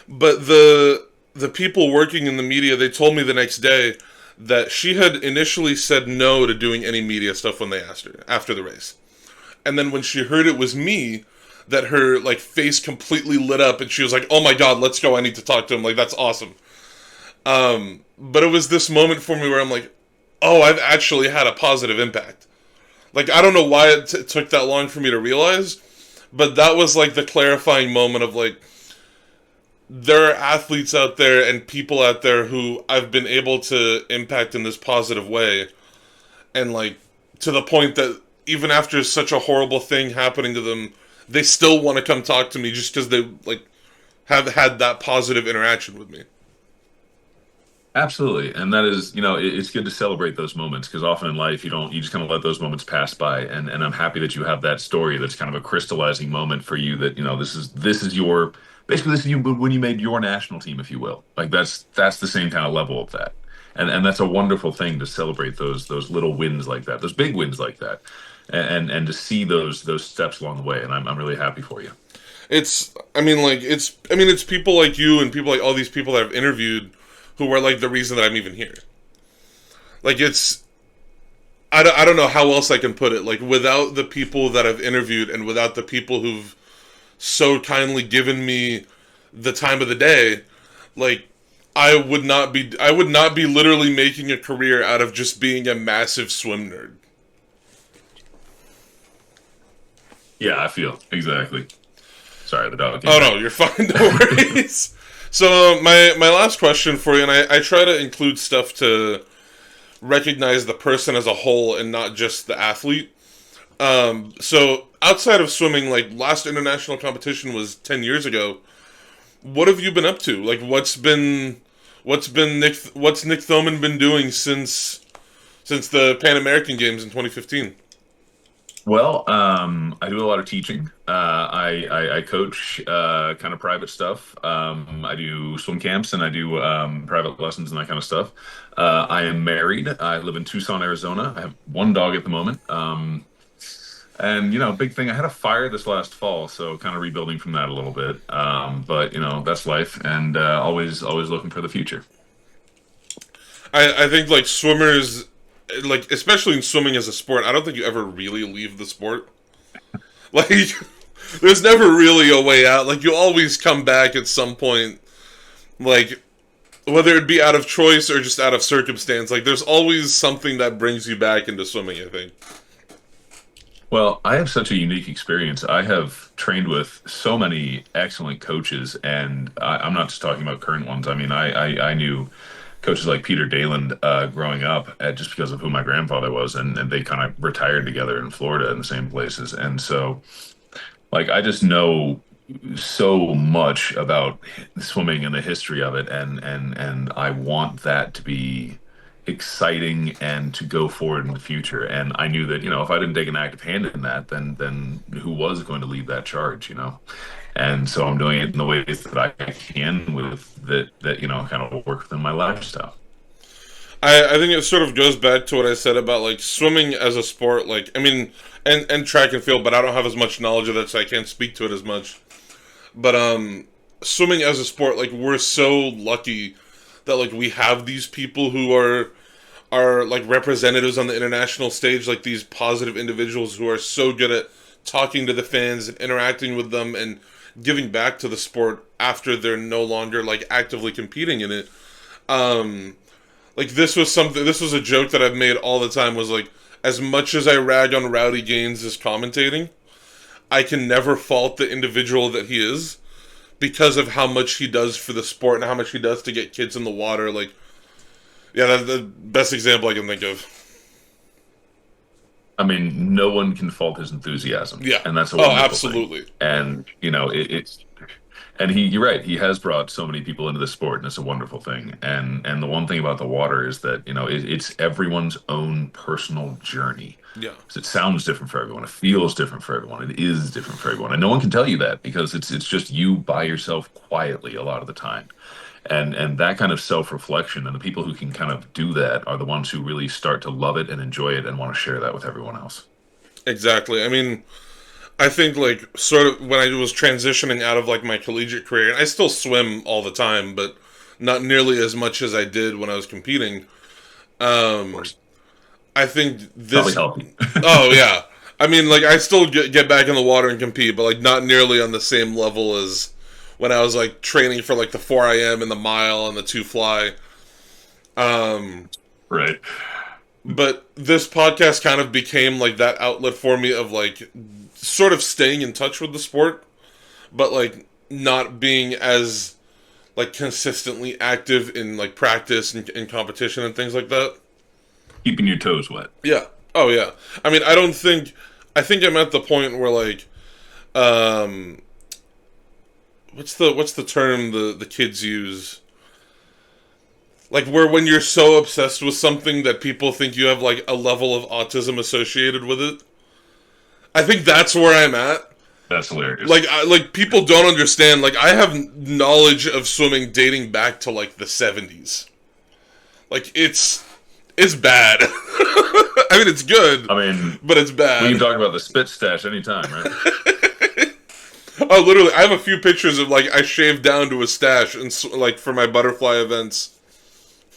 but the people working in the media, they told me the next day that she had initially said no to doing any media stuff when they asked her after the race. And then when she heard it was me, that her like face completely lit up and she was like, "Oh my god, let's go. I need to talk to him. Like that's awesome." But it was this moment for me where I'm like, "Oh, I've actually had a positive impact." Like I don't know why it took that long for me to realize, but that was like the clarifying moment of like there are athletes out there and people out there who I've been able to impact in this positive way, and like to the point that even after such a horrible thing happening to them, they still want to come talk to me just because they like have had that positive interaction with me. Absolutely. And that is, it's good to celebrate those moments because often in life you just kind of let those moments pass by. And I'm happy that you have that story that's kind of a crystallizing moment for you that, this is your basically this is you when you made your national team, if you will. Like that's the same kind of level of that. And that's a wonderful thing to celebrate those little wins like that, those big wins like that. And to see those steps along the way. And I'm really happy for you. It's people like you and people like all these people that I've interviewed who are like the reason that I'm even here. Like I don't know how else I can put it. Like without the people that I've interviewed and without the people who've so kindly given me the time of the day, like I would not be literally making a career out of just being a massive swim nerd. Yeah, I feel exactly. Sorry, the dog came Oh no, back. you're fine. No worries. So my last question for you, and I try to include stuff to recognize the person as a whole and not just the athlete. So outside of swimming, like last international competition was 10 years ago. What have you been up to? Like, what's Nick Thoman been doing since the Pan American Games in 2015? Well, I do a lot of teaching. I coach kind of private stuff. I do swim camps and I do private lessons and that kind of stuff. I am married. I live in Tucson, Arizona. I have one dog at the moment. And big thing. I had a fire this last fall, so kind of rebuilding from that a little bit. But that's life, and always looking for the future. I think like swimmers, like especially in swimming as a sport, I don't think you ever really leave the sport. Like, there's never really a way out. Like, you always come back at some point. Like, whether it be out of choice or just out of circumstance, like there's always something that brings you back into swimming, I think. Well, I have such a unique experience. I have trained with so many excellent coaches, and I'm not just talking about current ones. I mean, I knew coaches like Peter Daland growing up just because of who my grandfather was, and they kind of retired together in Florida in the same places. And so, like, I just know so much about swimming and the history of it, and I want that to be exciting and to go forward in the future. And I knew that, if I didn't take an active hand in that, then who was going to lead that charge? And so I'm doing it in the ways that I can with that kind of work within my lifestyle. I think it sort of goes back to what I said about like swimming as a sport. Like, I mean, and track and field, but I don't have as much knowledge of that, so I can't speak to it as much. But swimming as a sport, like we're so lucky that like we have these people who are like representatives on the international stage, like these positive individuals who are so good at talking to the fans and interacting with them and giving back to the sport after they're no longer like actively competing in it. Like this was a joke that I've made all the time, was like, as much as I rag on Rowdy Gaines' commentating, I can never fault the individual that he is because of how much he does for the sport and how much he does to get kids in the water. Like, yeah, that's the best example I can think of. I mean, no one can fault his enthusiasm, Yeah. and that's a Oh, wonderful thing. absolutely. And it's and you're right, he has brought so many people into the sport, and it's a wonderful thing. And the one thing about the water is that it's everyone's own personal journey. Yeah. 'Cause it sounds different for everyone, it feels different for everyone, it is different for everyone, and no one can tell you that because it's just you by yourself quietly a lot of the time. And that kind of self-reflection and the people who can kind of do that are the ones who really start to love it and enjoy it and want to share that with everyone else. Exactly. I mean, I think like sort of when I was transitioning out of like my collegiate career, and I still swim all the time, but not nearly as much as I did when I was competing. Of Um, course, I think probably this. healthy. Oh yeah. I mean, like I still get back in the water and compete, but like not nearly on the same level as when I was like training for like the 4 a.m. and the mile and the two fly. Um, Right. but this podcast kind of became like that outlet for me of like sort of staying in touch with the sport, but like not being as like consistently active in like practice and competition and things like that. Keeping your toes wet. Yeah. Oh yeah. I mean, I think I'm at the point where like um what's the term the kids use? Like where when you're so obsessed with something that people think you have like a level of autism associated with it. I think that's where I'm at. That's hilarious. Like people don't understand. Like I have knowledge of swimming dating back to like the 70s. Like it's bad. I mean it's good, I mean, but it's we can bad. talk about the spit stash anytime, right? Oh, literally, I have a few pictures of like I shaved down to a stash and like for my butterfly events.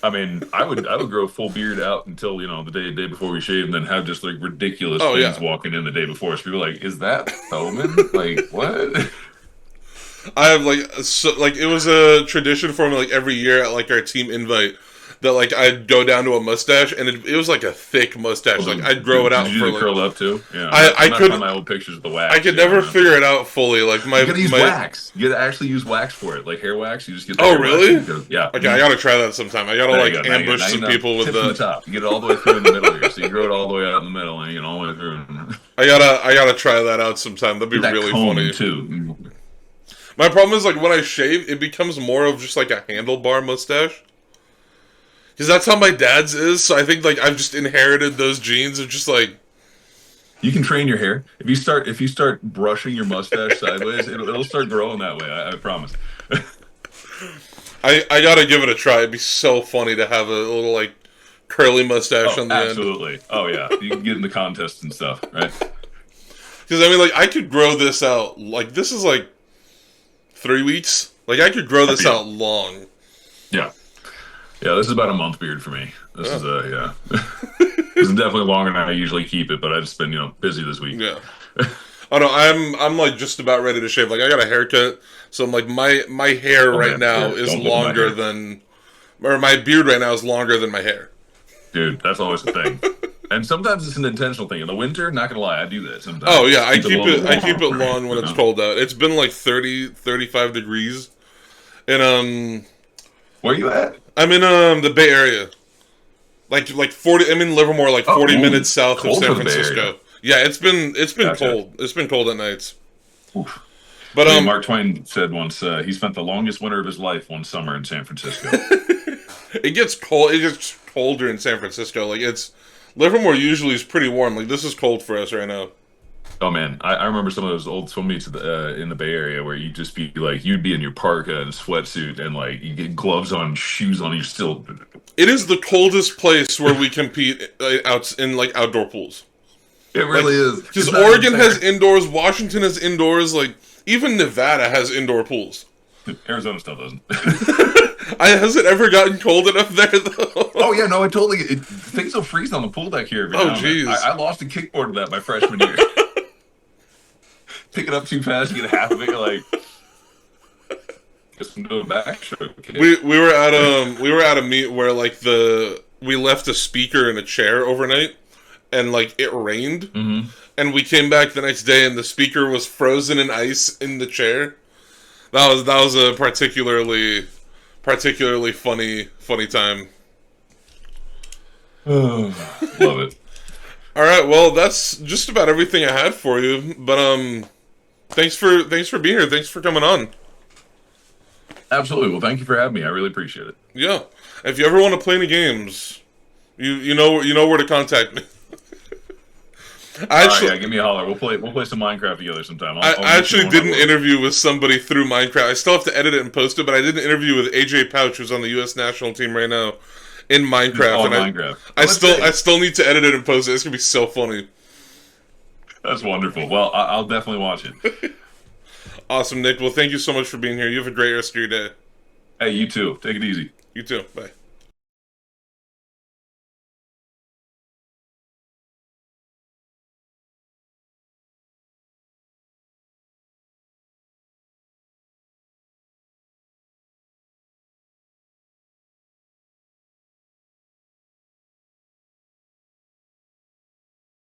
I mean, I would grow full beard out until the day before we shave, and then have just like ridiculous Oh things yeah. walking in the day before. So people are like, is that Thoman? Like what? I have like it was a tradition for me like every year at like our team invite that like I'd go down to a mustache and it was like a thick mustache. Like I'd grow it Did out you for do the like curled up too? Yeah, I I'm not could finding my old pictures of the I wax. could Yeah, never man. figure it out fully. Like You gotta use my wax. You gotta actually use wax for it, like hair wax. You just get the oh hair wax. really? Yeah. Okay, I gotta try that sometime. I gotta There you like go. ambush Now you some know. people with Tip from the the. top. You get it all the way through in the middle here. So you grow it all the way out in the middle, and you know, all the way through. I gotta try that out sometime. That'd be Get that really comb funny. too. My problem is like when I shave, it becomes more of just like a handlebar mustache. Because that's how my dad's is. So I think like I've just inherited those genes of just like You can train your hair if you start brushing your mustache sideways, it'll start growing that way. I promise. I gotta give it a try. It'd be so funny to have a little like curly mustache Oh, on the end. absolutely. Oh yeah, you can get in the contests and stuff, right? Because I mean like I could grow this out. Like this is like 3 weeks. Like I could grow this Yeah. out long. Yeah. Yeah, this is about a month beard for me. This Yeah. is yeah. This is definitely longer than I usually keep it, but I've just been, busy this week. Yeah. Oh no, I'm like just about ready to shave. Like I got a haircut, so I'm like my hair Oh, right man. now Yeah, is don't look at my longer hair. than, or my beard right now is longer than my hair. Dude, that's always the thing. And sometimes it's an intentional thing. In the winter, not gonna lie, I do that sometimes. Oh yeah, I Keep keep a little it bit I keep it longer, long when you it's know? cold out. It's been like 35 degrees, and Where you at? I'm in the Bay Area, like 40. I'm in Livermore, like 40 ooh, minutes south of cold San for the Bay Area. Francisco. Yeah, it's been Gotcha. cold. It's been cold at nights. Oof. But I mean, Mark Twain said once he spent the longest winter of his life one summer in San Francisco. it gets cold. It gets colder in San Francisco. Like it's Livermore usually is pretty warm. Like this is cold for us right now. Oh man, I remember some of those old swim meets in the Bay Area where you'd just be like, you'd be in your parka and sweatsuit and like you get gloves on, shoes on, you're still. It is the coldest place where we compete out in like outdoor pools. It really is. Because It's not Oregon even has fair. indoors, Washington has indoors, like even Nevada has indoor pools. Arizona still doesn't. Has it ever gotten cold enough there though? Oh yeah, no, things will freeze on the pool deck here. Every Oh, now and then. jeez. I lost a kickboard to that my freshman year. Pick it up too fast, you get half of it. You're like, guess I'm doing backstroke. Kid. We were at a meet where like we left a speaker in a chair overnight, and like it rained, and we came back the next day and the speaker was frozen in ice in the chair. That was a particularly funny time. Love it. All right, well that's just about everything I had for you. But thanks for being here. Thanks for coming on. Absolutely. Well, thank you for having me. I really appreciate it. Yeah, if you ever want to play any games, you know where to contact me. All right, yeah, give me a holler. We'll play some Minecraft together sometime. I'll I get actually you did one an on one. interview with somebody through Minecraft. I still have to edit it and post it, but I did an interview with AJ Pouch, who's on the U.S. national team right now, in Minecraft. Oh, and Minecraft. I still need to edit it and post it. It's gonna be so funny. That's wonderful. Well, I'll definitely watch it. Awesome, Nick. Well, thank you so much for being here. You have a great rest of your day. Hey, you too. Take it easy. You too. Bye.